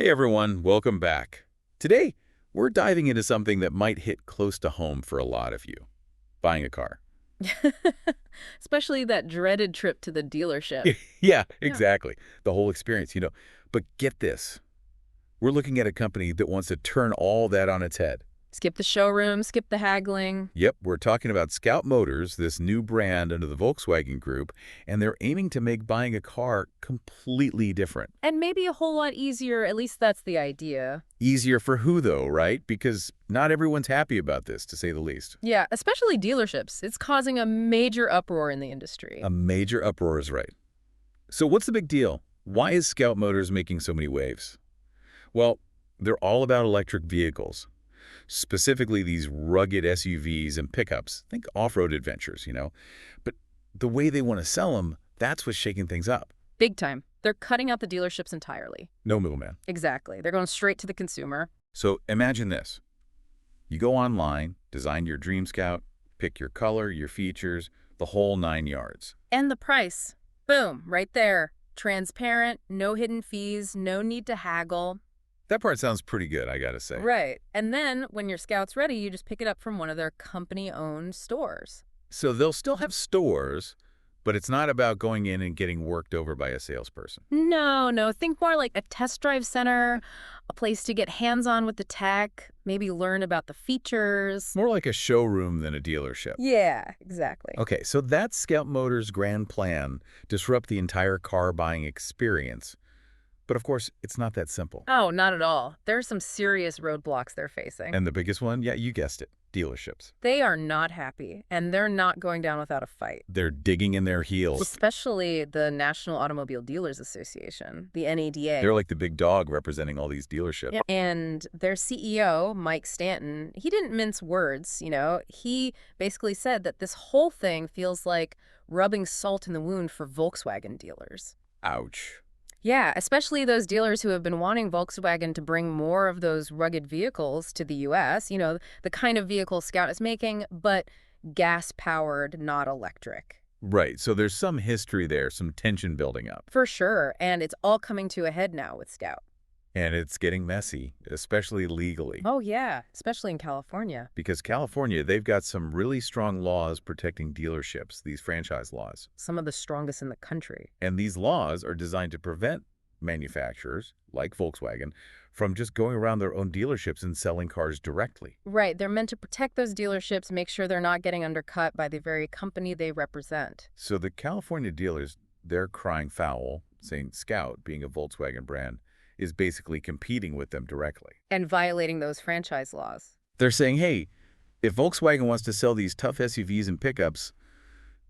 Hey everyone, welcome back. Today, we're diving into something that might hit close to home for a lot of you. Buying a car. Especially that dreaded trip to the dealership. Yeah, Yeah. exactly. The whole experience. But get this. We're looking at a company that wants to turn all that on its head. Skip the showroom, skip the haggling. Yep, we're talking about Scout Motors, this new brand under the Volkswagen Group, and they're aiming to make buying a car completely different. And maybe a whole lot easier, at least that's the idea. Easier for who, though, right? Because not everyone's happy about this, to say the least. Yeah, especially dealerships. It's causing a major uproar in the industry. A major uproar is right. So what's the big deal? Why is Scout Motors making so many waves? Well, they're all about electric vehicles, specifically these rugged SUVs and pickups. Think off-road adventures. But the way they want to sell them, that's what's shaking things up. Big time. They're cutting out the dealerships entirely. No middleman. Exactly. They're going straight to the consumer. So imagine this. You go online, design your Dream Scout, pick your color, your features, the whole 9 yards. And the price. Boom, right there. Transparent, no hidden fees, no need to haggle. That part sounds pretty good, I gotta say. Right. And then when your Scout's ready, you just pick it up from one of their company-owned stores. So they'll still have stores, but it's not about going in and getting worked over by a salesperson. No. Think more like a test drive center, a place to get hands-on with the tech, maybe learn about the features. More like a showroom than a dealership. Yeah, exactly. Okay, so that's Scout Motors' grand plan, disrupt the entire car buying experience. But of course, it's not that simple. Oh, not at all. There are some serious roadblocks they're facing. And the biggest one, yeah, you guessed it, dealerships. They are not happy, and they're not going down without a fight. They're digging in their heels. Especially the National Automobile Dealers Association, the NADA. They're like the big dog representing all these dealerships. Yeah. And their CEO, Mike Stanton, he didn't mince words. He basically said that this whole thing feels like rubbing salt in the wound for Volkswagen dealers. Ouch. Yeah, especially those dealers who have been wanting Volkswagen to bring more of those rugged vehicles to the U.S., the kind of vehicle Scout is making, but gas-powered, not electric. Right, so there's some history there, some tension building up. For sure, and it's all coming to a head now with Scout. And it's getting messy, especially legally. Oh, yeah, especially in California. Because California, they've got some really strong laws protecting dealerships, these franchise laws. Some of the strongest in the country. And these laws are designed to prevent manufacturers, like Volkswagen, from just going around their own dealerships and selling cars directly. Right, they're meant to protect those dealerships, make sure they're not getting undercut by the very company they represent. So the California dealers, they're crying foul, saying Scout, being a Volkswagen brand, is basically competing with them directly. And violating those franchise laws. They're saying, hey, if Volkswagen wants to sell these tough SUVs and pickups,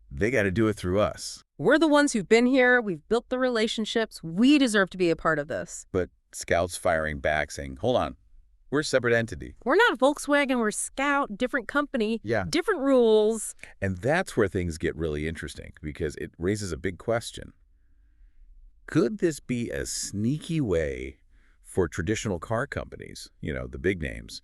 they got to do it through us. We're the ones who've been here, we've built the relationships, we deserve to be a part of this. But Scout's firing back, saying, hold on, we're a separate entity. We're not Volkswagen, we're Scout, different company, Yeah. different rules. And that's where things get really interesting, because it raises a big question. Could this be a sneaky way for traditional car companies, the big names,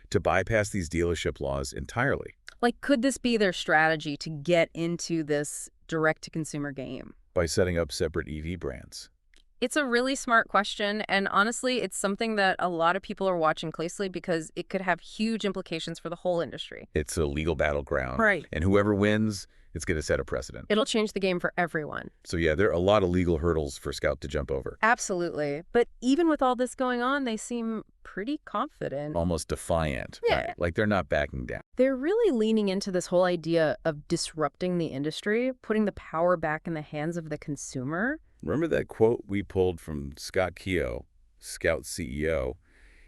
to bypass these dealership laws entirely? Like, could this be their strategy to get into this direct-to-consumer game? By setting up separate EV brands. It's a really smart question, and honestly, it's something that a lot of people are watching closely because it could have huge implications for the whole industry. It's a legal battleground. Right. And whoever wins, it's going to set a precedent. It'll change the game for everyone. So yeah, there are a lot of legal hurdles for Scout to jump over. Absolutely. But even with all this going on, they seem pretty confident. Almost defiant. Yeah. Right? Like they're not backing down. They're really leaning into this whole idea of disrupting the industry, putting the power back in the hands of the consumer. Remember that quote we pulled from Scott Keogh, Scout's CEO?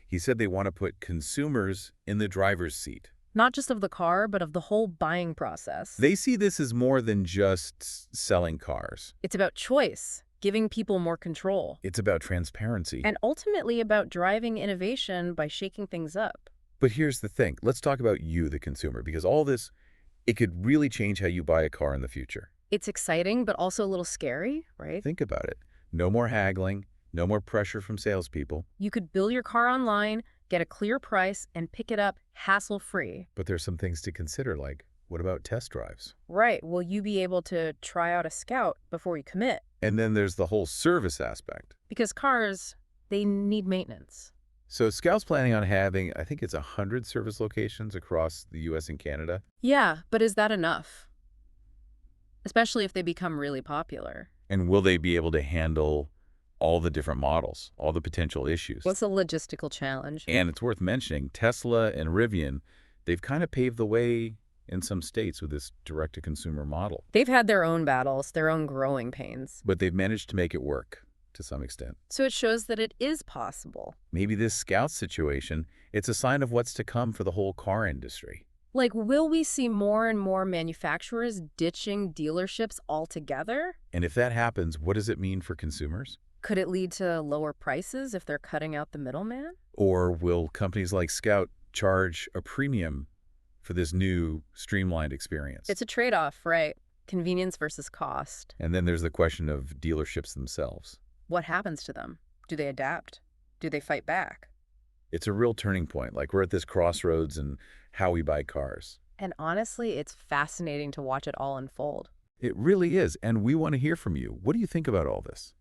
He said they want to put consumers in the driver's seat. Not just of the car, but of the whole buying process. They see this as more than just selling cars. It's about choice, giving people more control. It's about transparency. And ultimately about driving innovation by shaking things up. But here's the thing. Let's talk about you, the consumer, because all this, it could really change how you buy a car in the future. It's exciting, but also a little scary, right? Think about it. No more haggling, no more pressure from salespeople. You could bill your car online, get a clear price, and pick it up hassle-free. But there's some things to consider, like, what about test drives? Right. Will you be able to try out a Scout before you commit? And then there's the whole service aspect. Because cars, They need maintenance. So Scout's planning on having, I think it's 100 service locations across the U.S. and Canada. Yeah, but is that enough? Especially if they become really popular. And will they be able to handle all the different models, all the potential issues? What's a logistical challenge? And it's worth mentioning, Tesla and Rivian, they've kind of paved the way in some states with this direct-to-consumer model. They've had their own battles, their own growing pains. But they've managed to make it work to some extent. So it shows that it is possible. Maybe this Scout situation, it's a sign of what's to come for the whole car industry. Like, will we see more and more manufacturers ditching dealerships altogether? And if that happens, what does it mean for consumers? Could it lead to lower prices if they're cutting out the middleman? Or will companies like Scout charge a premium for this new streamlined experience? It's a trade-off, right? Convenience versus cost. And then there's the question of dealerships themselves. What happens to them? Do they adapt? Do they fight back? It's a real turning point. Like, we're at this crossroads in how we buy cars. And honestly, it's fascinating to watch it all unfold. It really is. And we want to hear from you. What do you think about all this?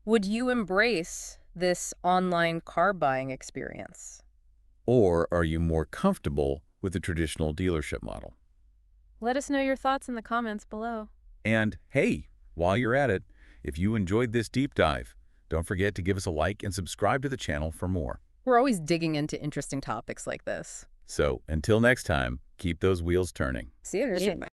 Would you embrace this online car buying experience? Or are you more comfortable with the traditional dealership model? Let us know your thoughts in the comments below. And hey, while you're at it, if you enjoyed this deep dive, don't forget to give us a like and subscribe to the channel for more. We're always digging into interesting topics like this. So until next time, keep those wheels turning. See you.